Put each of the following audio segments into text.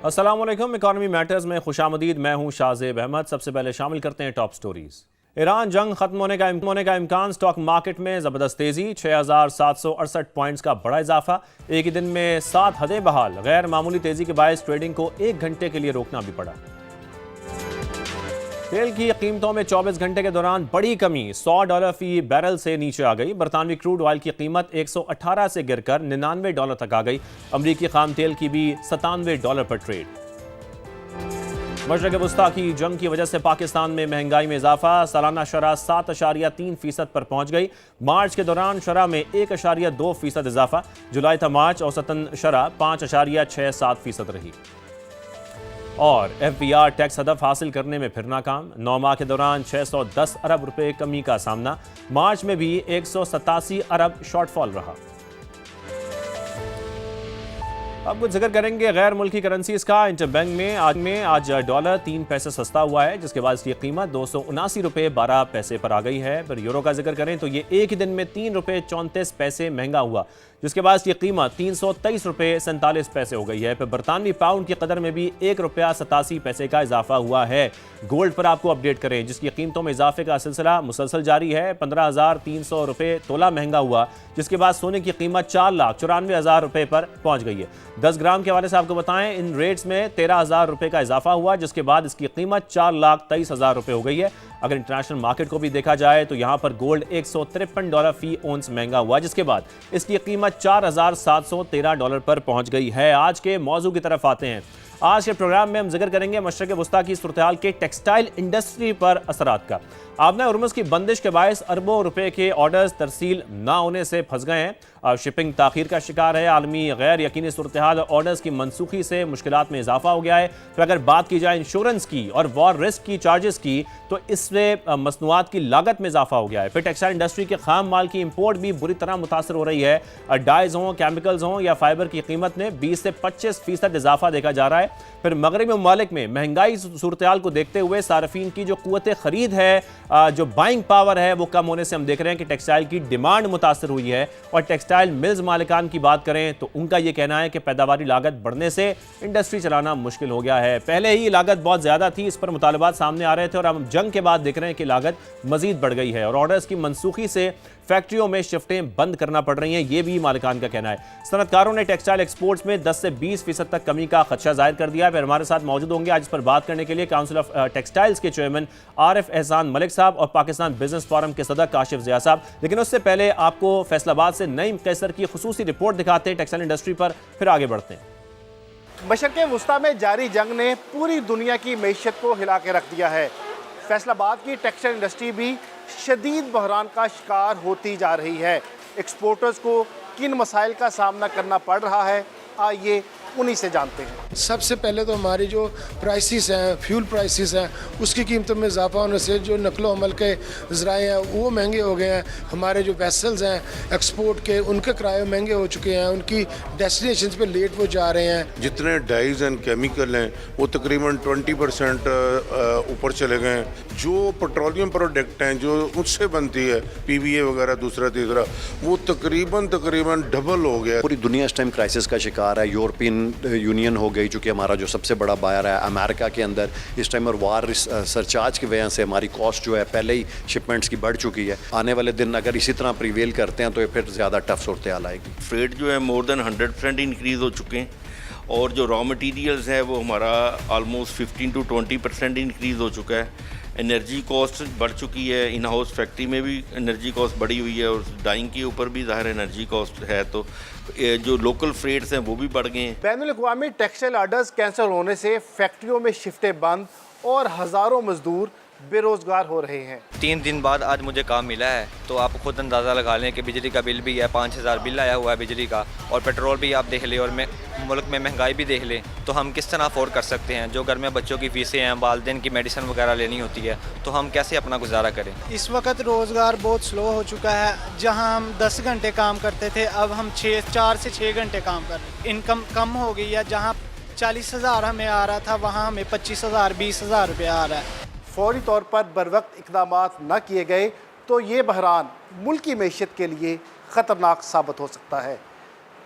अस्सलाम वालेकुम। Economy matters में खुशामदीद। मैं हूं शाहजेब अहमद। सबसे पहले शामिल करते हैं टॉप स्टोरीज। ईरान जंग खत्म होने का इम्कान। स्टॉक मार्केट में जबरदस्त तेजी। 6,768 पॉइंट्स का बड़ा इजाफा। एक ही दिन में 7 हदें बहाल। गैर मामूली तेजी के बायस ट्रेडिंग को 1 घंटे के लिए रोकना भी पड़ा। तेल की कीमतों में 24 घंटे के दौरान बड़ी कमी। $100 फी बैरल से नीचे आ गई। बरतानवी क्रूड ऑयल की कीमत 118 से गिरकर $99 तक आ गई। अमरीकी खाम तेल की भी $97 पर ट्रेड। मशरक़ वस्ता की जंग की वजह से पाकिस्तान में महंगाई में इजाफा। सालाना शरह 7.3% पर पहुंच गई। मार्च के दौरान शरह में 1.2% इजाफा। जुलाई था मार्च औसतन शरह 5.67% रही। और FBR टैक्स हदफ हासिल करने में फिर नाकाम। 9 माह के दौरान 610 अरब रुपए कमी का सामना। मार्च में भी 187 अरब शॉर्टफॉल रहा। अब कुछ जिक्र करेंगे गैर मुल्की करेंसीज का। इंटरबैंक में आज डॉलर 3 पैसे सस्ता हुआ है, जिसके बाद इसकी कीमत 279 रुपये 12 पैसे पर आ गई है। फिर यूरो का जिक्र करें तो ये एक ही दिन में 3 रुपये 34 पैसे महंगा हुआ, जिसके बाद इसकी कीमत 323 रुपये 47 पैसे हो गई है। फिर बरतानवी पाउंड की कदर में भी 1 रुपया 87 पैसे का इजाफा हुआ है। गोल्ड पर आपको अपडेट करें, जिसकी कीमतों में इजाफे का सिलसिला मुसलसल जारी है। 15,300 रुपये तोला महंगा हुआ, जिसके बाद सोने की कीमत 4,94,000 रुपये पर पहुंच गई है। 10 ग्राम के हवाले से आपको बताएं, इन रेट्स में 13,000 रुपये का इजाफा हुआ, जिसके बाद इसकी कीमत 4,23,000 रुपये हो गई है। अगर इंटरनेशनल मार्केट को भी देखा जाए तो यहां पर गोल्ड $153 फी ओंस महंगा हुआ, जिसके बाद इसकी कीमत $4,713 पर पहुंच गई है। आज के मौजू की तरफ आते हैं। आज के प्रोग्राम में हम जिक्र करेंगे मशरक़ वस्ता की सूरत-ए-हाल के टेक्सटाइल इंडस्ट्री पर असरात का। आबना हुर्मुज़ की बंदिश के बायस अरबों रुपए के ऑर्डर्स तरसील ना होने से फंस गए हैं। शिपिंग ताखीर का शिकार है। आलमी गैर यकीनी सूरत-ए-हाल ऑर्डर्स की मनसूखी से मुश्किलात में इजाफा हो गया है। फिर अगर बात की जाए इंश्योरेंस की और वॉर रिस्क की चार्जेस की, तो इससे मसनूआत की लागत में इजाफा हो गया है। फिर टेक्सटाइल इंडस्ट्री के खाम माल की इंपोर्ट भी बुरी तरह मुतासर हो रही है। डाइज हों, केमिकल्स हों या फाइबर की कीमत में 20 से 25% इजाफा देखा जा रहा है। फिर मगरबी ममालिक में महंगाई सूरत-ए-हाल को देखते हुए सार्फिन की जो कुव्वत खरीद है, जो बाइंग पावर है, वो कम होने से हम देख रहे हैं कि टेक्सटाइल की डिमांड मुतासर हुई है। और टेक्सटाइल मिल्स मालिकान की बात करें तो उनका यह कहना है कि पैदावारी लागत बढ़ने से इंडस्ट्री चलाना मुश्किल हो गया है। पहले ही लागत बहुत ज्यादा थी, इस पर मुतालबात सामने आ रहे थे, और हम जंग के बाद देख रहे हैं कि लागत मजीद बढ़ गई है और ऑर्डर्स की मनसूखी से फैक्ट्रियों में शिफ्टें बंद करना पड़ रही हैं, ये भी मालिकान का कहना है। सनतकारों ने टेक्सटाइल एक्सपोर्ट्स में 10 से 20% तक कमी का खदशा जाहिर कर दिया है। फिर हमारे साथ मौजूद होंगे आज इस पर बात करने के लिए काउंसिल ऑफ टेक्सटाइल्स के चेयरमैन आरिफ एहसान मलिक साहब और पाकिस्तान बिजनेस फोरम के सदर काशिफ ज़िया साहब। लेकिन उससे पहले आपको फैसलाबाद से नईम कैसर की खुसूसी रिपोर्ट दिखाते हैं टेक्सटाइल इंडस्ट्री पर, फिर आगे बढ़ते हैं। मशरक़ वस्ता में जारी जंग ने पूरी दुनिया की मईशत को हिला के रख दिया है। फैसलाबाद की टेक्सटाइल इंडस्ट्री भी शदीद बहरान का शिकार होती जा रही है। एक्सपोर्टर्स को किन मसाइल का सामना करना पड़ रहा है, आइए उन्हीं से जानते हैं। सबसे पहले तो हमारी जो प्राइसेस हैं, फ्यूल प्राइसेस हैं, उसकी कीमतों में इजाफा होने से जो नकलो अमल के ज़राए हैं वो महंगे हो गए हैं। हमारे जो वेसल्स हैं एक्सपोर्ट के, उनके किराए महंगे हो चुके हैं, उनकी डेस्टिनेशंस पे लेट वो जा रहे हैं। जितने डाइज एंड केमिकल हैं वो तकरीबन 20% ऊपर चले गए हैं। जो पेट्रोलियम प्रोडक्ट हैं जो उससे बनती है PVA वगैरह दूसरा तीसरा, वो तकरीबन डबल हो गया। पूरी दुनिया इस टाइम क्राइसिस का शिकार है। यूरोपियन यूनियन हो गई, चूँकि हमारा जो सबसे बड़ा बायर है अमेरिका के अंदर इस टाइम, और वार सरचार्ज की वजह से हमारी कॉस्ट जो है पहले ही शिपमेंट्स की बढ़ चुकी है। आने वाले दिन अगर इसी तरह प्रिवेल करते हैं तो ये फिर ज़्यादा टफ सूरत हाल आएगी। फ्रेट जो है मोर देन 100% इंक्रीज़ हो चुके हैं, और जो रॉ मटेरियल्स है वो हमारा ऑलमोस्ट 15 to 20% इंक्रीज़ हो चुका है। एनर्जी कॉस्ट बढ़ चुकी है, इन हाउस फैक्ट्री में भी एनर्जी कॉस्ट बढ़ी हुई है, और डाइंग के ऊपर भी ज़ाहिर एनर्जी कॉस्ट है, तो जो लोकल फ्रेट्स हैं वो भी बढ़ गए हैं। बैनुल-अक़वामी टेक्सटाइल ऑर्डर्स कैंसिल होने से फैक्ट्रियों में शिफ्टें बंद और हज़ारों मजदूर बेरोजगार हो रहे हैं। 3 दिन बाद आज मुझे काम मिला है, तो आप खुद अंदाज़ा लगा लें कि बिजली का बिल भी है, 5,000 बिल आया हुआ है बिजली का, और पेट्रोल भी आप देख लें, और मुल्क में महंगाई भी देख लें, तो हम किस तरह अफोर्ड कर सकते हैं। जो घर में बच्चों की फीसें हैं, वालिदैन की मेडिसिन वगैरह लेनी होती है, तो हम कैसे अपना गुजारा करें। इस वक्त रोज़गार बहुत स्लो हो चुका है। जहां हम 10 घंटे काम करते थे, अब हम 4 से 6 घंटे काम कर रहे हैं। इनकम कम हो गई है, जहाँ 40,000 हमें आ रहा था वहाँ हमें 25,000 20,000 रुपये आ रहा है। फौरी तौर पर बरवक्त इक़दाम न किए गए तो ये बहरान मुल्की मईशत के लिए ख़तरनाक साबित हो सकता है।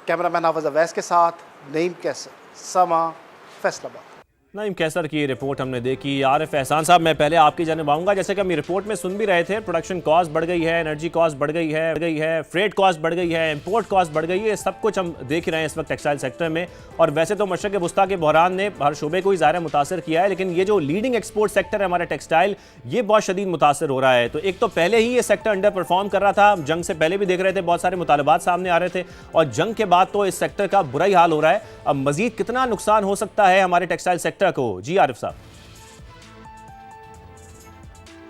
कैमरामैन हाफ़िज़ अवैस के साथ नईम कैसर, समा, फैसलाबाद। नईम कैसर की रिपोर्ट हमने देखी। आरिफ एहसान साहब, मैं पहले आपकी जानिब आऊंगा। जैसे कि हम रिपोर्ट में सुन भी रहे थे, प्रोडक्शन कॉस्ट बढ़ गई है, एनर्जी कॉस्ट बढ़ गई है, फ्रेट कॉस्ट बढ़ गई है, इंपोर्ट कॉस्ट बढ़ गई है। सब कुछ हम देख रहे हैं इस वक्त टेक्सटाइल सेक्टर में। और वैसे तो मशरक़ वुस्ता के बहरान ने हर शोबे को ही ज़ाहिर मुतासर किया है, लेकिन ये जो लीडिंग एक्सपोर्ट सेक्टर है हमारा टेक्सटाइल, ये बहुत शदीद मुतासर हो रहा है। तो एक तो पहले ही ये सेक्टर अंडर परफॉर्म कर रहा था, जंग से पहले भी देख रहे थे बहुत सारे मुतालबात सामने आ रहे थे, और जंग के बाद तो इस सेक्टर का बुरा ही हाल हो रहा है। अब मजीद कितना नुकसान हो सकता है हमारे टेक्सटाइल सेक्टर को? जी आरिफ साहब।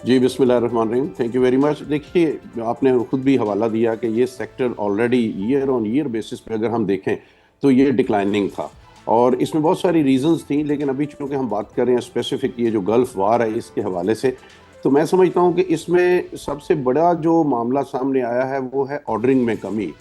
जी बिस्मिल्लाहिर्रहमानिर्रहीम, थैंक यू वेरी मच। देखिए, आपने खुद भी हवाला दिया कि ये sector already year on year basis पे अगर हम देखें तो ये डिक्लाइनिंग था, और इसमें बहुत सारी रीजंस थी। लेकिन अभी चूँकि हम बात कर रहे हैं स्पेसिफिक ये जो गल्फ़ वार है इसके हवाले से, तो मैं समझता हूँ कि इसमें सबसे बड़ा जो मामला सामने आया है वो है ऑर्डरिंग में कमी।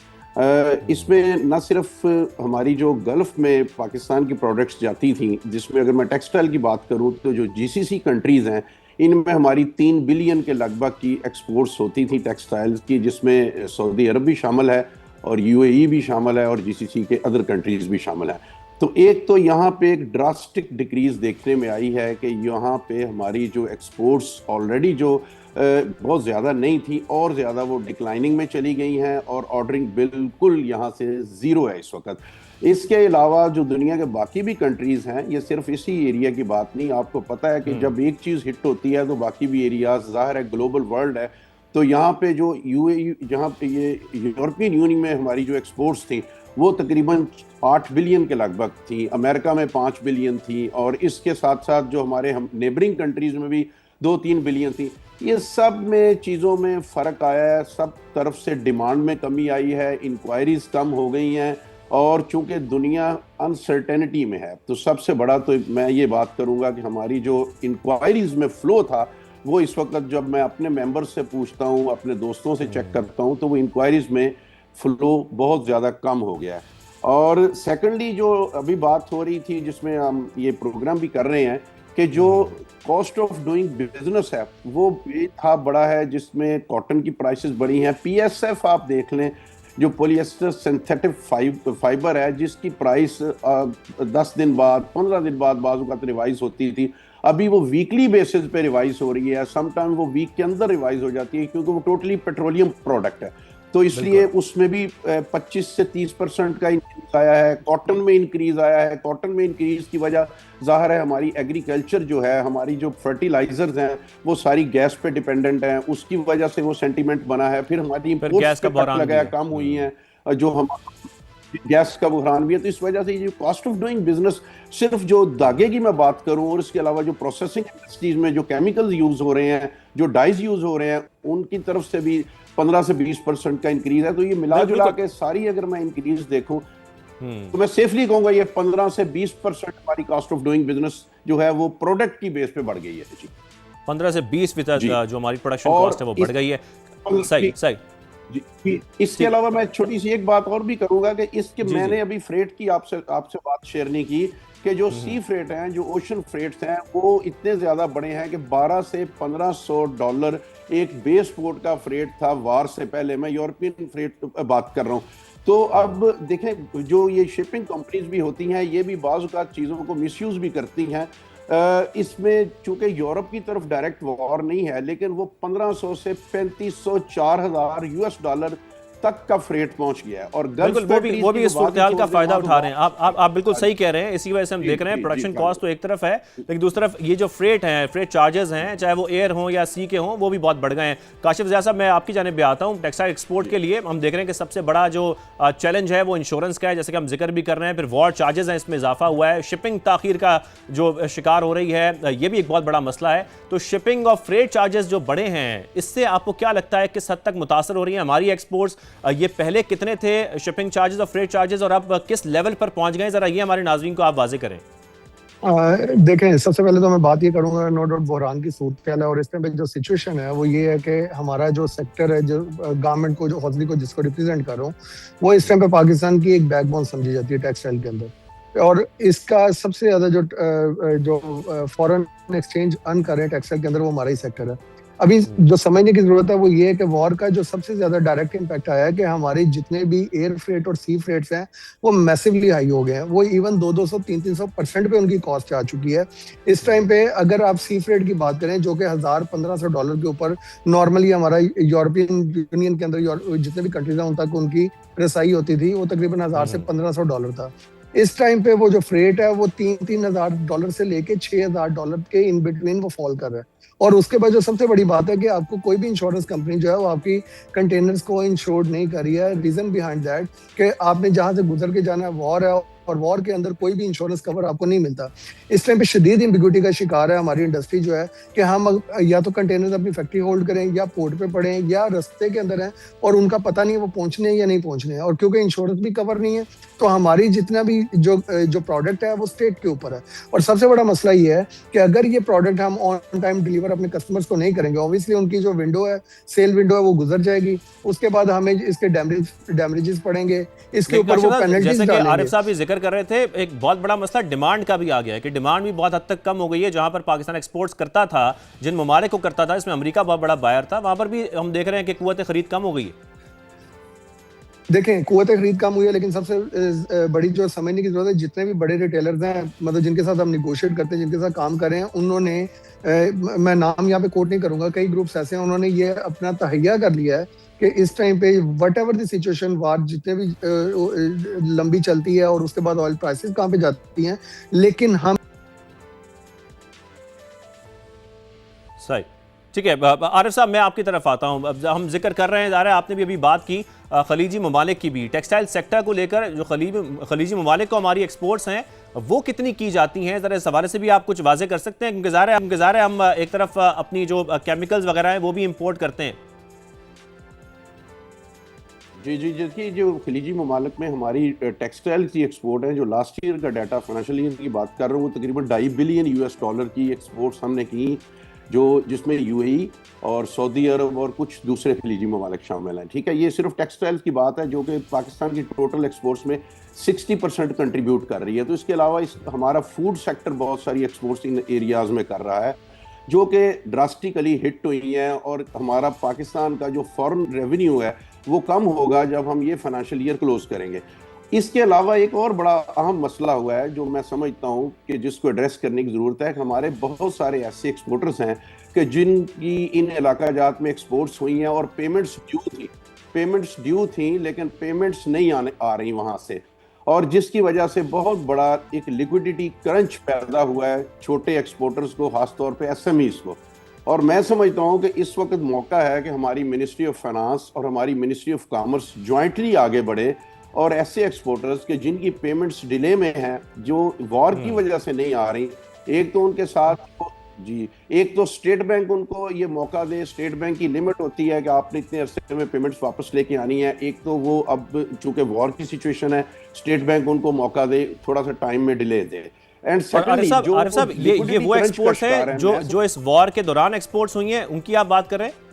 इसमें न सिर्फ हमारी जो गल्फ़ में पाकिस्तान की प्रोडक्ट्स जाती थी, जिसमें अगर मैं टेक्सटाइल की बात करूँ तो जो जीसीसी कंट्रीज़ हैं इनमें हमारी 3 बिलियन के लगभग की एक्सपोर्ट्स होती थी टेक्सटाइल्स की, जिसमें सऊदी अरब भी शामिल है और यूएई भी शामिल है और जीसीसी के अदर कंट्रीज़ भी शामिल हैं। तो एक तो यहाँ पे एक ड्रास्टिक डिक्रीज़ देखने में आई है कि यहाँ पे हमारी जो एक्सपोर्ट्स ऑलरेडी जो बहुत ज़्यादा नहीं थी और ज़्यादा वो डिक्लाइनिंग में चली गई हैं, और ऑर्डरिंग बिल्कुल यहाँ से ज़ीरो है इस वक्त। इसके अलावा जो दुनिया के बाकी भी कंट्रीज़ हैं, ये सिर्फ इसी एरिया की बात नहीं, आपको पता है कि जब एक चीज़ हिट होती है तो बाकी भी एरियाज, ज़ाहिर है ग्लोबल वर्ल्ड है, तो यहाँ पे जो यूएई, जहाँ पे ये यूरोपियन यूनियन में हमारी जो एक्सपोर्ट्स थी वो तकरीबन 8 बिलियन के लगभग थी, अमेरिका में 5 बिलियन थी, और इसके साथ साथ जो हमारे हम नेबरिंग कंट्रीज़ में भी 2-3 बिलियन थी। ये सब में चीज़ों में फ़र्क आया है, सब तरफ से डिमांड में कमी आई है, इंक्वायरीज़ कम हो गई हैं, और चूंकि दुनिया अनसर्टेनिटी में है तो सबसे बड़ा तो मैं ये बात करूंगा कि हमारी जो इंक्वायरीज में फ्लो था वो इस वक्त जब मैं अपने मेंबर्स से पूछता हूं, अपने दोस्तों से चेक करता हूं, तो वो इंक्वायरीज में फ्लो बहुत ज़्यादा कम हो गया है। और सेकेंडली जो अभी बात हो रही थी जिसमें हम ये प्रोग्राम भी कर रहे हैं कि जो कॉस्ट ऑफ डूइंग बिजनेस है वो था बड़ा है, जिसमें कॉटन की प्राइसेस बढ़ी हैं। पीएसएफ आप देख लें, जो पॉलिएस्टर सिंथेटिक फाइबर है, जिसकी प्राइस 10 दिन बाद 15 दिन बाद बाजू का रिवाइज होती थी, अभी वो वीकली बेसिस पे रिवाइज हो रही है, समटाइम वो वीक के अंदर रिवाइज हो जाती है, क्योंकि वो टोटली पेट्रोलियम प्रोडक्ट है। तो इसलिए उसमें भी 25 से 30% का इंक्रीज आया है। कॉटन में इंक्रीज आया है। कॉटन में इंक्रीज की वजह ज़ाहिर है हमारी एग्रीकल्चर जो है, हमारी जो फर्टिलाइजर्स हैं वो सारी गैस पे डिपेंडेंट हैं, उसकी वजह से वो सेंटीमेंट बना है। फिर हमारी गैस का बहरान लगाया कम हुई हैं, जो हम गैस का बहरान भी है। तो इस वजह से ये कॉस्ट ऑफ डूइंग बिजनेस, सिर्फ जो धागे की मैं बात करूं और इसके अलावा जो प्रोसेसिंग इंडस्ट्रीज में जो केमिकल्स यूज हो रहे हैं, जो डाइज यूज हो रहे हैं, उनकी तरफ से भी 15 से 20% का इंक्रीज है। तो ये मिला जुला के सारी अगर मैं इंक्रीज देखूं तो मैं सेफली कहूंगा ये 15 से 20% हमारी कॉस्ट ऑफ डूइंग बिजनेस जो है वो प्रोडक्ट की बेस पे बढ़ गई है जी। 15 से 20% जो हमारी प्रोडक्शन कॉस्ट है वो बढ़ गई है। सही सही जी। इसके अलावा मैं छोटी सी एक बात और भी करूंगा कि इसके मैंने अभी फ्रेट की आपसे बात शेयर नहीं की कि जो सी फ्रेट हैं, जो ओशन फ्रेट्स हैं, वो इतने ज़्यादा बड़े हैं कि 12 से $1500 एक बेस पोर्ट का फ्रेट था वार से पहले। मैं यूरोपियन फ्रेट बात कर रहा हूँ। तो अब देखें, जो ये शिपिंग कंपनीज भी होती हैं, ये भी बाज़ औक़ात चीज़ों को मिसयूज़ भी करती हैं। इसमें चूंकि यूरोप की तरफ डायरेक्ट वॉर नहीं है, लेकिन वो 1500 से 3500 $4000 US तक का फ्रेट पहुंच गया है। और वो भी इस सूरत का फायदा उठा रहे हैं। आप बिल्कुल सही कह रहे हैं। इसी वजह से हम देख रहे हैं प्रोडक्शन कॉस्ट तो एक तरफ है, लेकिन दूसरी तरफ ये जो फ्रेट हैं, फ्रेट चार्जेस हैं, चाहे वो एयर हो या सी के हों, वो भी बहुत बढ़ गए हैं। काशिफ ज़िया साहब, मैं आपकी जानिब भी आता हूँ। टेक्सटाइल एक्सपोर्ट के लिए हम देख रहे हैं कि सबसे बड़ा जो चैलेंज है वो इंश्योरेंस का है, जैसे कि हम जिक्र भी कर रहे हैं। फिर वॉर चार्जेस हैं, इसमें इजाफा हुआ है। शिपिंग ताखीर का जो शिकार हो रही है, ये भी एक बहुत बड़ा मसला है। तो शिपिंग और फ्रेट चार्जेस जो बड़े हैं, इससे आपको क्या लगता है किस हद तक मुतासर हो रही है हमारी एक्सपोर्ट्स? ये पहले कितने थे शिपिंग चार्जेस और फ्रेट चार्जेस, और अब किस लेवल पर पहुंच गए? जरा ये हमारे नाज़रीन को आप वाज़े करें। देखें, सबसे पहले तो मैं बात ये करूंगा, नो डाउट बहरान की सूरत है और इसमें जो सिचुएशन है वो ये है कि हमारा जो सेक्टर है, जो गारमेंट को, जो हौसली को जिसको रिप्रेजेंट कर रहा हूँ, वो इस टाइम पे पाकिस्तान की एक बैकबोन समझी जाती है टेक्सटाइल के अंदर। और इसका सबसे ज्यादा जो फॉरेन एक्सचेंज अर्न कर रहे हैं टेक्सटाइल के अंदर, वो हमारा ही सेक्टर है। अभी जो समझने की जरूरत है वो ये है कि वॉर का जो सबसे ज्यादा डायरेक्ट इम्पैक्ट आया है कि हमारे जितने भी एयर फ्रेट और सी फ्रेट्स हैं वो मैसिवली हाई हो गए हैं। वो इवन 200-300% पे उनकी कॉस्ट आ चुकी है इस टाइम पे। अगर आप सी फ्रेट की बात करें जो कि $1,000-1,500 के ऊपर नॉर्मली हमारा यूरोपियन यूनियन के अंदर जितने भी कंट्रीज हैं उन तक उनकी रसाई होती थी, वो तकरीबन $1,000 से $1,500 था। इस टाइम पे वो जो फ्रेट है वो $3,000 से लेके $6,000 के इन बिटवीन वो फॉल कर रहा है। और उसके बाद जो सबसे बड़ी बात है कि आपको कोई भी इंश्योरेंस कंपनी जो है वो आपकी कंटेनर्स को इंश्योर्ड नहीं कर रही है। रीजन बिहाइंड दैट कि आपने जहां से गुजर के जाना है वॉर है और वॉर के अंदर कोई भी इंश्योरेंस कवर आपको नहीं मिलता। इस टाइम पे शदीद एम्बिग्यूटी का शिकार है हमारी इंडस्ट्री जो है कि हम या तो कंटेनर्स अपनी फैक्ट्री होल्ड करें या पोर्ट पे पड़े या रास्ते के अंदर हैं और उनका पता नहीं है वो पहुंचने या नहीं पहुंचने हैं। और क्योंकि इंश्योरेंस भी कवर नहीं है तो हमारी जितना भी जो प्रोडक्ट है वो स्टेट के ऊपर है। और सबसे बड़ा मसला ये है कि अगर ये प्रोडक्ट हम ऑन टाइम डिलीवर अपने कस्टमर्स को नहीं करेंगे, ऑब्वियसली उनकी जो विंडो है, सेल विंडो है, वो गुजर जाएगी। उसके बाद हमें इसके डैमेजेस पड़ेंगे, इसके ऊपर वो पेनल्टीज डालेंगे। आरिफ साहब भी जिक्र कर रहे थे, एक बहुत बड़ा मसला डिमांड का भी आ गया है कि डिमांड भी बहुत हद तक कम हो गई है। जहां पर पाकिस्तान एक्सपोर्ट्स करता था, जिन ममालिक को करता था, इसमें अमेरिका बहुत बड़ा बायर था, वहां पर भी हम देख रहे हैं कि कुव्वत खरीद कम हो गई है। देखें, कुव्वत खरीद कम हुई है, लेकिन सबसे बड़ी जो समझने की जरूरत है, जितने भी बड़े रिटेलर्स हैं, मतलब जिनके साथ हम निगोशिएट करते हैं, जिनके साथ काम कर रहे हैं, उन्होंने मैं नाम यहाँ पे कोट नहीं करूंगा, कई ग्रुप्स ऐसे हैं, उन्होंने ये अपना तहैया कर लिया है कि इस टाइम पे वट एवर द सिचुएशन, वार जितने भी लंबी चलती है और उसके बाद ऑयल प्राइसेस कहाँ पे जाती हैं, लेकिन हम सही ठीक है। आरिफ साहब, मैं आपकी तरफ आता हूँ। अब हम जिक्र कर रहे हैं, ज़ाहिर है आपने भी अभी बात की खलीजी ममालिक की भी, टेक्सटाइल सेक्टर को लेकर जो खलीजी ममालिक को हमारी एक्सपोर्ट्स हैं वो कितनी की जाती हैं, ज़रा इस हवाले से भी आप कुछ वाजे कर सकते हैं? क्योंकि ज़ाहिर है हम एक तरफ अपनी जो केमिकल्स वगैरह हैं वो भी इम्पोर्ट करते हैं। जी जी, देखिए जो खलीजी ममालिक में हमारी टेक्सटाइल की एक्सपोर्ट है, जो लास्ट ईयर का डाटा फाइनेंशियल ईयर की बात कर रहा हूँ, वो तकरीबन $2.5 बिलियन की एक्सपोर्ट्स हमने की, जो जिसमें यूएई और सऊदी अरब और कुछ दूसरे खलीजी ममालिक शामिल हैं। ठीक है, ये सिर्फ टेक्सटाइल की बात है जो कि पाकिस्तान की टोटल एक्सपोर्ट्स में 60% कंट्रीब्यूट कर रही है। तो इसके अलावा हमारा फूड सेक्टर बहुत सारी एक्सपोर्ट्स इन एरियाज़ में कर रहा है जो कि ड्रास्टिकली हिट हुई हैं, और हमारा पाकिस्तान का जो फॉरेन रेवेन्यू है वो कम होगा जब हम ये फाइनेंशियल ईयर क्लोज करेंगे। इसके अलावा एक और बड़ा अहम मसला हुआ है जो मैं समझता हूं कि जिसको एड्रेस करने की ज़रूरत है कि हमारे बहुत सारे ऐसे एक्सपोर्टर्स हैं कि जिनकी इन इलाका जात में एक्सपोर्ट्स हुई हैं और पेमेंट्स ड्यू थी लेकिन पेमेंट्स नहीं आ रही वहाँ से, और जिसकी वजह से बहुत बड़ा एक लिक्विडिटी क्रंच पैदा हुआ है छोटे एक्सपोर्टर्स को, खासतौर पर SMEs को। और मैं समझता हूँ कि इस वक्त मौका है कि हमारी मिनिस्ट्री ऑफ फाइनेंस और हमारी मिनिस्ट्री ऑफ कॉमर्स ज्वाइंटली आगे बढ़े और ऐसे एक्सपोर्टर्स के जिनकी पेमेंट्स डिले में हैं, जो वॉर की वजह से नहीं आ रही, एक तो उनके साथ एक तो स्टेट बैंक उनको ये मौका दे। स्टेट बैंक की लिमिट होती है कि आपने इतने अरसे में पेमेंट्स वापस लेके आनी है। एक तो वो अब चूंकि वॉर की सिचुएशन है, स्टेट बैंक उनको मौका दे, थोड़ा सा टाइम में delay they. And secondly Arif साहब, ये वो एक्सपोर्ट्स हैं जो इस वॉर के दौरान एक्सपोर्ट्स हुई हैं, उनकी आप बात कर रहे हैं?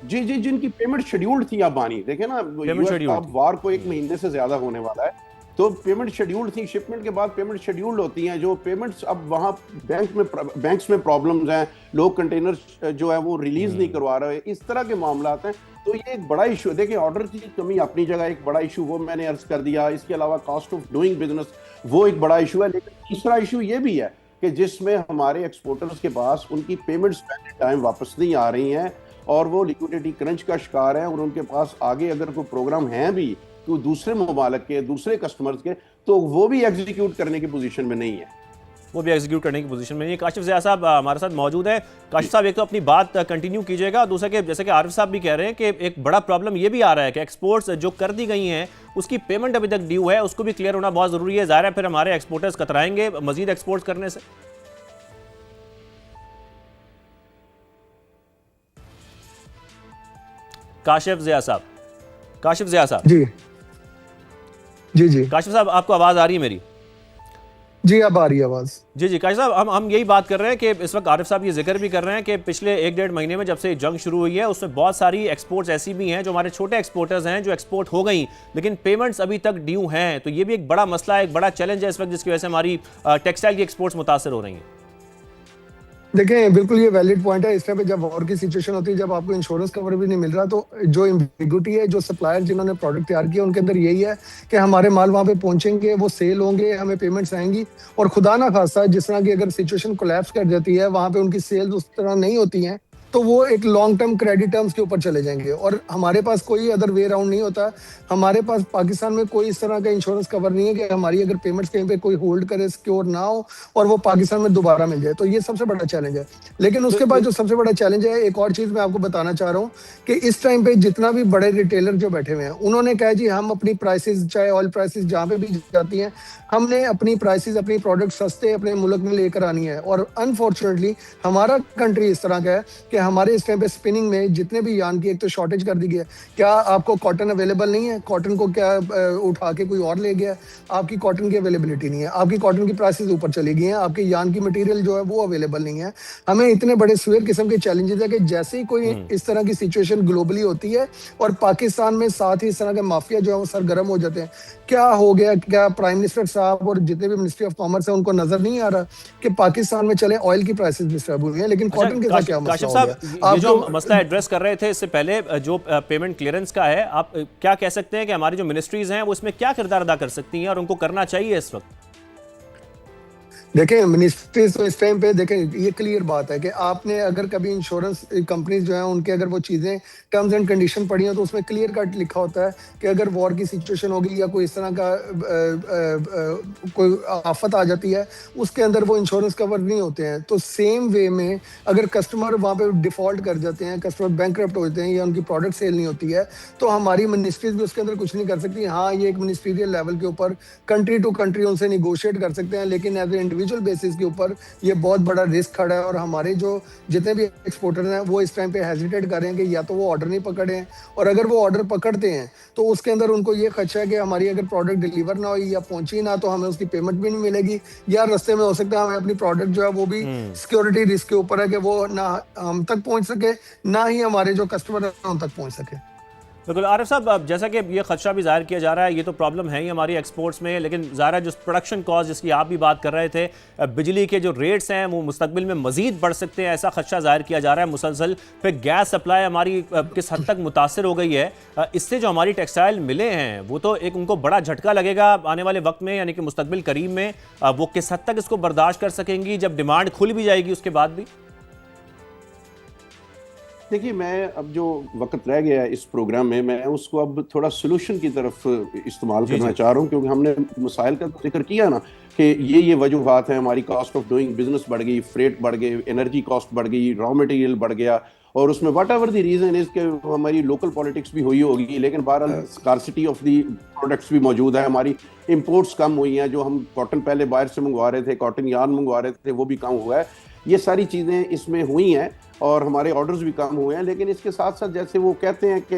जी जी, जिनकी पेमेंट शेड्यूल्ड थी। आप आनी देखें ना, अब वार को 1 महीने से ज्यादा होने वाला है, तो पेमेंट शेड्यूल्ड थी। शिपमेंट के बाद पेमेंट शेड्यूल्ड होती हैं, जो पेमेंट्स अब वहाँ बैंक्स में प्रॉब्लम्स हैं, लोग कंटेनर्स जो है वो रिलीज नहीं करवा रहे, इस तरह के मामलात हैं। तो ये एक बड़ा इशू है। देखिए, ऑर्डर की कमी अपनी जगह एक बड़ा इशू, वो मैंने अर्ज कर दिया। इसके अलावा कॉस्ट ऑफ डूइंग बिजनेस वो एक बड़ा इशू है। लेकिन तीसरा इशू ये भी है कि जिसमें हमारे एक्सपोर्टर्स के पास उनकी पेमेंट्स टाइम वापस नहीं आ रही हैं और वो लिक्विडिटी क्रंच का शिकार है, और उनके पास आगे अगर कोई प्रोग्राम हैं भी तो दूसरे ममालिक के, दूसरे कस्टमर्स के, तो वो भी एग्जीक्यूट करने की पोजीशन में नहीं है। काशिफ ज़िया साहब हमारे साथ मौजूद है। काशिफ साहब, एक तो अपनी बात कंटिन्यू कीजिएगा, दूसरा कि जैसे कि आरिफ साहब भी कह रहे हैं कि एक बड़ा प्रॉब्लम ये भी आ रहा है कि एक्सपोर्ट्स जो कर दी गई हैं उसकी पेमेंट अभी तक ड्यू है, उसको भी क्लियर होना बहुत ज़रूरी है। ज़ाहिर है फिर हमारे एक्सपोर्टर्स कतराएंगे मजीद एक्सपोर्ट करने से। काशिफ ज़िया साहब जी जी जी, काशिफ साहब, आपको आवाज़ आ रही है मेरी? जी, अब आ रही है आवाज़। जी जी, काशिफ साहब, हम यही बात कर रहे हैं कि इस वक्त आरिफ साहब ये जिक्र भी कर रहे हैं कि पिछले 1-1.5 महीने में जब से जंग शुरू हुई है उसमें बहुत सारी एक्सपोर्ट्स ऐसी भी हैं जो हमारे छोटे एक्सपोर्टर्स हैं जो एक्सपोर्ट हो गई लेकिन पेमेंट्स अभी तक ड्यू हैं। तो ये भी एक बड़ा मसला है, एक बड़ा चैलेंज है इस वक्त, जिसकी वजह से हमारी टेक्सटाइल की एक्सपोर्ट्स मुतासर हो रही हैं। देखें, बिल्कुल ये वैलिड पॉइंट है। इस टाइम पे जब वॉर की सिचुएशन होती है, जब आपको इंश्योरेंस कवर भी नहीं मिल रहा, तो जो एम्बिग्युइटी है, जो सप्लायर जिन्होंने प्रोडक्ट तैयार किया उनके अंदर यही है कि हमारे माल वहां पे पहुंचेंगे, वो सेल होंगे, हमें पेमेंट्स आएंगी, और खुदा ना खासा जिस तरह की अगर सिचुएशन कोलैप्स कर जाती है, वहां पे उनकी सेल्स उस तरह नहीं होती हैं, तो वो एक लॉन्ग टर्म क्रेडिट टर्म्स के ऊपर चले जाएंगे। और हमारे पास कोई अदर वे राउंड नहीं होता। हमारे पास पाकिस्तान में कोई इस तरह का इंश्योरेंस कवर नहीं है कि हमारी अगर पेमेंट्स कहीं पे कोई होल्ड करे, सिक्योर ना हो, और वो पाकिस्तान में दोबारा मिल जाए। तो ये सबसे बड़ा चैलेंज है। लेकिन उसके बाद जो सबसे बड़ा चैलेंज है, एक और चीज मैं आपको बताना चाह रहा हूँ कि इस टाइम पे जितना भी बड़े रिटेलर जो बैठे हुए हैं, उन्होंने कहा जी हम अपनी प्राइसेस, चाहे ऑयल प्राइसेस जहाँ पे भी जाती हैं, हमने अपनी प्राइसेस, अपनी प्रोडक्ट सस्ते अपने मुल्क में लेकर आनी है। और अनफॉर्चुनेटली हमारा कंट्री इस तरह का है कि हमारे इस टाइम पे स्पिनिंग में जितने भी यार्न की एक तो शॉर्टेज कर दी गई है। क्या आपको कॉटन अवेलेबल नहीं है? कॉटन को क्या उठा के कोई और ले गया? आपकी कॉटन की अवेलेबिलिटी नहीं है, आपकी कॉटन की प्राइसेस ऊपर चली गई हैं, आपकी यार्न की मटेरियल जो है वो अवेलेबल नहीं है। हमें इतने बड़े सीवियर किस्म के चैलेंजेस है कि जैसे ही कोई इस तरह की सिचुएशन ग्लोबली होती है और पाकिस्तान में साथ ही इस तरह के माफिया जो है वो सरगर्म हो जाते हैं। क्या हो गया? क्या प्राइम मिनिस्टर साहब और जितने भी मिनिस्ट्री ऑफ कॉमर्स है उनको नजर नहीं आ रहा कि पाकिस्तान में चले ऑयल की प्राइसेस डिस्टर्ब हुई हैं, लेकिन कॉटन के साथ क्या मसला काशिफ हो साहब, गया? ये जो मसला एड्रेस कर रहे थे इससे पहले, जो पेमेंट क्लियरेंस का है, आप क्या कह सकते हैं कि हमारी जो मिनिस्ट्रीज हैं वो इसमें क्या किरदार अदा कर सकती हैं और उनको करना चाहिए इस वक्त? देखें, मिनिस्ट्रीज तो इस टाइम पे देखें, ये क्लियर बात है कि आपने अगर कभी इंश्योरेंस कंपनीज जो हैं उनके अगर वो चीज़ें टर्म्स एंड कंडीशन पढ़ी हो तो उसमें क्लियर कट लिखा होता है कि अगर वॉर की सिचुएशन होगी या कोई इस तरह का कोई आफत आ जाती है, उसके अंदर वो इंश्योरेंस कवर नहीं होते हैं। तो सेम वे में अगर कस्टमर वहाँ पे डिफॉल्ट कर जाते हैं, कस्टमर बैंकक्रप्ट हो जाते हैं या उनकी प्रोडक्ट सेल नहीं होती है, तो हमारी मिनिस्ट्रीज भी उसके अंदर कुछ नहीं कर सकती। हाँ, ये एक मिनिस्ट्रियल लेवल के ऊपर कंट्री टू कंट्री उनसे निगोशिएट कर सकते हैं, लेकिन एज ए इंडिविजुअल बेसिस के ऊपर ये बहुत बड़ा रिस्क खड़ा है। और हमारे जो जितने भी एक्सपोर्टर हैं वो इस टाइम पे हेजिटेट कर रहे हैं कि या तो वो ऑर्डर नहीं पकड़े हैं, और अगर वो ऑर्डर पकड़ते हैं तो उसके अंदर उनको ये खदशा है कि हमारी अगर प्रोडक्ट डिलीवर ना हुई या पहुंची ना, तो हमें उसकी पेमेंट भी नहीं मिलेगी, या रास्ते में हो सकता है हमें अपनी प्रोडक्ट जो है वो भी सिक्योरिटी रिस्क के ऊपर है कि वो ना हम तक पहुंच सके, ना ही हमारे जो कस्टमर है उन तक पहुंच सके। बिल्कुल आरिफ साहब, अब जैसा कि ये खदशा भी जाहिर किया जा रहा है, ये तो प्रॉब्लम है ही हमारी एक्सपोर्ट्स में, लेकिन ज़ाहिर जो प्रोडक्शन कॉस्ट जिसकी आप भी बात कर रहे थे, बिजली के जो रेट्स हैं वो मुस्तकबिल में मजीद बढ़ सकते हैं, ऐसा खदशा जाहिर किया जा रहा है मुसलसल। फिर गैस सप्लाई हमारी किस हद तक मुतासर हो गई है, इससे जो हमारी टेक्सटाइल मिले हैं वो तो एक उनको बड़ा झटका लगेगा आने वाले वक्त में, यानी कि मुस्तकबिल करीब में वो किस हद तक इसको बर्दाश्त कर सकेंगी जब डिमांड खुल भी जाएगी उसके बाद भी? देखिए, मैं अब जो वक्त रह गया है इस प्रोग्राम में, मैं उसको अब थोड़ा सोल्यूशन की तरफ इस्तेमाल करना चाह रहा हूँ, क्योंकि हमने मसाइल का जिक्र किया ना कि ये वजूहत हैं। हमारी कॉस्ट ऑफ डूइंग बिजनेस बढ़ गई, फ्रेट बढ़ गई, एनर्जी कॉस्ट बढ़ गई, रॉ मटेरियल बढ़ गया, और उसमें what ever the reason is के हमारी लोकल पॉलिटिक्स भी हुई होगी, लेकिन बहरहाल स्कार्सिटी ऑफ दी प्रोडक्ट्स भी मौजूद है। हमारी इंपोर्ट्स कम हुई हैं, जो हम कॉटन पहले बाहर से मंगवा रहे थे, कॉटन यार्न मंगवा रहे थे, वो भी कम हुआ है। ये सारी चीज़ें इसमें हुई हैं और हमारे ऑर्डर्स भी कम हुए हैं, लेकिन इसके साथ साथ जैसे वो कहते हैं कि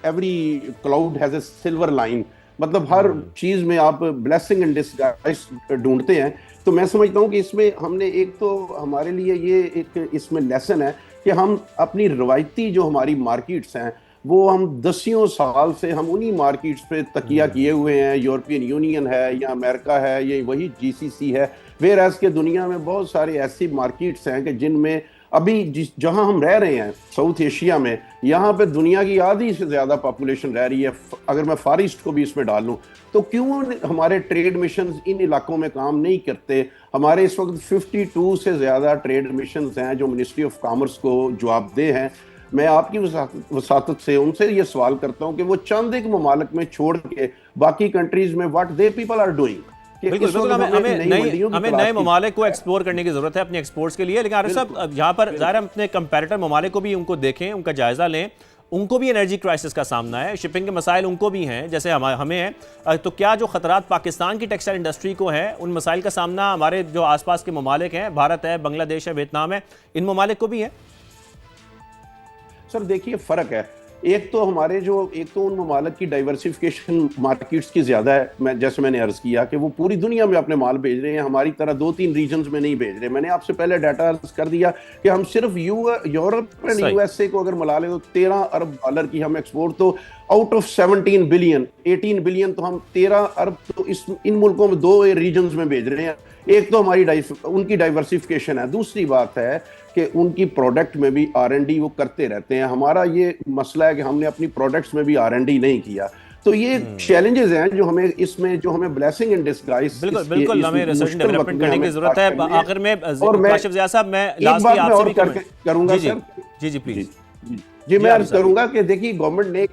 every cloud has a silver line, मतलब हर चीज़ में आप ब्लेसिंग एंड डिसगाइज ढूंढते हैं। तो मैं समझता हूँ कि इसमें हमने एक तो हमारे लिए ये एक इसमें लेसन है कि हम अपनी रवायती जो हमारी मार्केट्स हैं वो हम दसियों साल से हम उन्हीं मार्केट्स पे तकिया किए हुए हैं। यूरोपियन यूनियन है या अमेरिका है, ये वही GCC है, वेयर एज के दुनिया में बहुत सारे ऐसी मार्केट्स हैं कि जिनमें अभी जहां हम रह रहे हैं साउथ एशिया में, यहाँ पे दुनिया की आधी से ज़्यादा पॉपुलेशन रह रही है। अगर मैं फार ईस्ट को भी इसमें डाल लूँ तो क्यों हमारे ट्रेड मिशन इन इलाकों में काम नहीं करते? हमारे इस वक्त 52 से ज़्यादा ट्रेड मिशन हैं जो मिनिस्ट्री ऑफ कॉमर्स को जवाबदेह हैं। मैं आपकी वसातत से उनसे ये सवाल करता हूँ कि वो चंद एक ममालिक में छोड़ के बाकी कंट्रीज में what they people are doing. बिल्कुल, हमें नए ममालिक को एक्सप्लोर करने की जरूरत है अपने एक्सपोर्ट्स के लिए। लेकिन आरिफ साहब, यहाँ पर ज़ाहिर हम अपने कंपैरेटर ममालिक को भी उनको देखें, उनका जायजा लें, उनको भी एनर्जी क्राइसिस का सामना है, शिपिंग के मसाइल उनको भी हैं जैसे हमें हैं। तो क्या जो खतरात पाकिस्तान की टेक्सटाइल इंडस्ट्री को हैं, उन मसाइल का सामना हमारे जो आसपास के ममालिक हैं, भारत है, बांग्लादेश है, वियतनाम है, इन ममालिक को भी है? सर देखिए, फ़र्क है। एक तो उन ममालिक की डाइवर्सिफिकेशन मार्केट्स की ज़्यादा है। मैंने अर्ज़ किया कि वो पूरी दुनिया में अपने माल भेज रहे हैं, हमारी तरह 2-3 रीजन्स में नहीं भेज रहे। मैंने आपसे पहले डाटा अर्ज़ कर दिया कि हम सिर्फ यूरोप एंड USA को अगर मिला ले तो $13 अरब की हम एक्सपोर्ट, तो आउट ऑफ 17 बिलियन 18 बिलियन तो हम 13 अरब तो इन मुल्कों में 2 रीजन्स में भेज रहे हैं। एक तो हमारी उनकी डाइवर्सिफिकेशन है, दूसरी बात है कि उनकी प्रोडक्ट में भी R&D वो करते रहते हैं। हमारा ये मसला है कि हमने अपनी प्रोडक्ट्स में भी R&D नहीं किया। तो ये चैलेंजेस हैं जो हमें इसमें जो हमें ब्लेसिंग इन डिस्गाइज, बिल्कुल हमें रिसर्च डेवलपमेंट करने की जरूरत है। आखिर में काशिफ ज़िया साहब, मैं एक बात मैं और करूंगा सर, जी प्लीज जी मैं अर्ज करूंगा कि देखिए गवर्नमेंट ने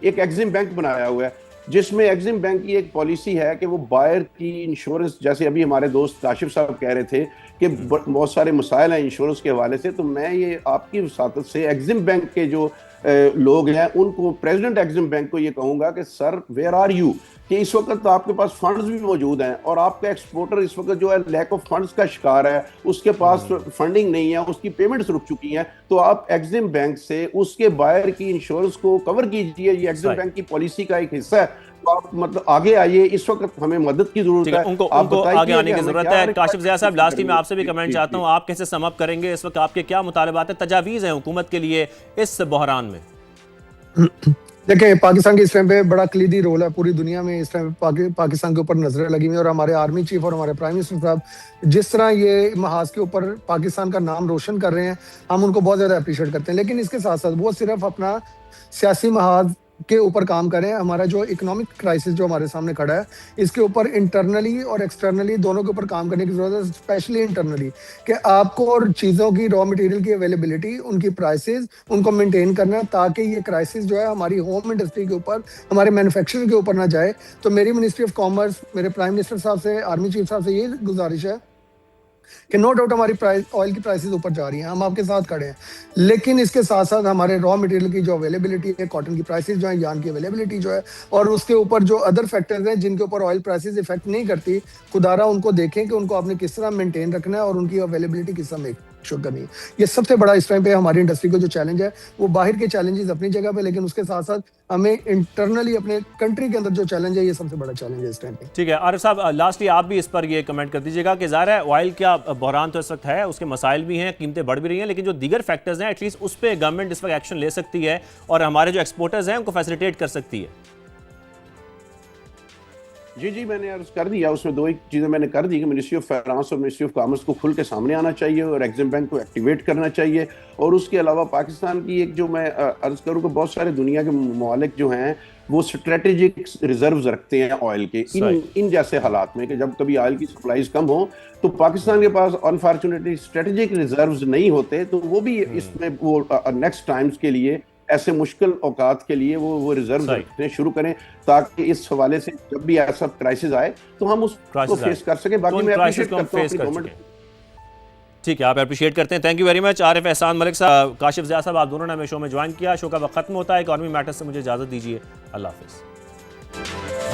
एक एग्जिम बैंक बनाया हुआ है, जिसमें एग्जिम बैंक की एक पॉलिसी है कि वो बायर की इंश्योरेंस, जैसे अभी हमारे दोस्त काशिफ साहब कह रहे थे कि बहुत सारे मसाइल हैं इंश्योरेंस के हवाले से, तो मैं ये आपकी वसातत से एग्जिम बैंक के जो लोग हैं उनको, प्रेसिडेंट एग्जिम बैंक को ये कहूंगा कि सर वेयर आर यू, कि इस वक्त तो आपके पास फंड्स भी मौजूद हैं और आपका एक्सपोर्टर इस वक्त जो है लैक ऑफ फंड्स का शिकार है, उसके पास फंडिंग नहीं है, उसकी पेमेंट्स रुक चुकी हैं, तो आप एग्जिम बैंक से उसके बायर की इंश्योरेंस को कवर कीजिए। ये एग्जिम बैंक की पॉलिसी का एक हिस्सा है। तो आप मतलब आगे आइए, इस वक्त हमें मदद की जरूरत है, उनको आगे आने की जरूरत है। काशिफ ज़िया साहब, लास्ट में आपसे भी कमेंट चाहता हूँ, आप कैसे सम अप करेंगे इस वक्त, आपके क्या मुतालबात है, तजावीज़ हैं हुकूमत के लिए इस बहरान में? देखिए, पाकिस्तान के इस टाइम पे बड़ा कलीदी रोल है पूरी दुनिया में। इस टाइम पाकिस्तान के ऊपर नजरें लगी हुई हैं और हमारे आर्मी चीफ और हमारे प्राइम मिनिस्टर साहब जिस तरह ये महाज के ऊपर पाकिस्तान का नाम रोशन कर रहे हैं, हम उनको बहुत ज्यादा अप्रिशिएट करते हैं। लेकिन इसके साथ साथ वो सिर्फ अपना सियासी महाज के ऊपर काम करें। हमारा जो इकोनॉमिक क्राइसिस जो हमारे सामने खड़ा है, इसके ऊपर इंटरनली और एक्सटर्नली दोनों के ऊपर काम करने की जरूरत है। स्पेशली इंटरनली कि आपको और चीज़ों की, रॉ मटेरियल की अवेलेबिलिटी, उनकी प्राइसेस, उनको मेंटेन करना, ताकि ये क्राइसिस जो है हमारी होम इंडस्ट्री के ऊपर, हमारे मैन्युफैक्चरिंग के ऊपर ना जाए। तो मेरी मिनिस्ट्री ऑफ कॉमर्स, मेरे प्राइम मिनिस्टर साहब से, आर्मी चीफ साहब से ये गुजारिश है कि नो डाउट हमारी ऑयल की प्राइसेस ऊपर जा रही हैं, हम आपके साथ खड़े हैं, लेकिन इसके साथ साथ हमारे रॉ मटेरियल की जो अवेलेबिलिटी है, कॉटन की प्राइसेस जो है, यार्न की अवेलेबिलिटी जो है, और उसके ऊपर जो अदर फैक्टर्स हैं जिनके ऊपर ऑयल प्राइसेस इफेक्ट नहीं करती, खुदारा उनको देखें कि उनको आपने किस तरह मेंटेन रखना है और उनकी अवेलेबिलिटी किस तरह मेक श्योर करनी है। ये सबसे बड़ा इस टाइम पे हमारी इंडस्ट्री को जो चैलेंज है, वो बाहर के चैलेंजेस अपनी जगह पे, लेकिन उसके साथ साथ हमें इंटरनली अपने कंट्री के अंदर जो चैलेंज है, ये सबसे बड़ा चैलेंज है इस टाइम पे। ठीक है आरिफ साहब, लास्टली आप भी इस पर ये कमेंट कर दीजिएगा कि ज़ाहिर है ऑयल का बहरान तो इस वक्त है, उसके मसाइल भी हैं, कीमतें बढ़ भी रही हैं, लेकिन जो दीगर फैक्टर्स हैं एटलीस्ट उस पर गवर्नमेंट इस वक्त एक्शन ले सकती है और हमारे जो एक्सपोर्टर्स हैं उनको फैसिलिटेट कर सकती है। जी मैंने अर्ज कर दिया, उसमें दो एक चीज़ें मैंने कर दी कि मिनिस्ट्री ऑफ फाइनेंस और मिनिस्ट्री ऑफ कॉमर्स को खुल के सामने आना चाहिए और एग्जिम बैंक को एक्टिवेट करना चाहिए। और उसके अलावा पाकिस्तान की एक जो मैं अर्ज करूँ कि बहुत सारे दुनिया के ममालिक जो हैं वो स्ट्रेटेजिक रिजर्व्स रखते हैं ऑयल के, इन जैसे हालात में कि जब कभी ऑयल की सप्लाईज कम हो तो पाकिस्तान के पास अनफॉर्चुनेटली स्ट्रेटेजिक रिजर्व्स नहीं होते, तो वो भी इसमें वो नेक्स्ट टाइम्स के लिए, ऐसे मुश्किल औकात के लिए वो रिजर्व रखने शुरू करें, ताकि इस हवाले से जब भी ऐसा क्राइसिस आए तो हम उसको फेस कर सकें। बाकी मैं अप्रिशिएट करता हूं अपनी गवर्नमेंट। ठीक है, आप अप्रिशिएट करते हैं, thank you very much. Arif एहसान मलिक साहब, काशिफ ज़िया साहब, आप दोनों ने हमें शो में ज्वाइन किया। शो का वक्त खत्म होता है, इकॉनमी मैटर्स से मुझे इजाजत दीजिए, अल्लाह हाफिज़।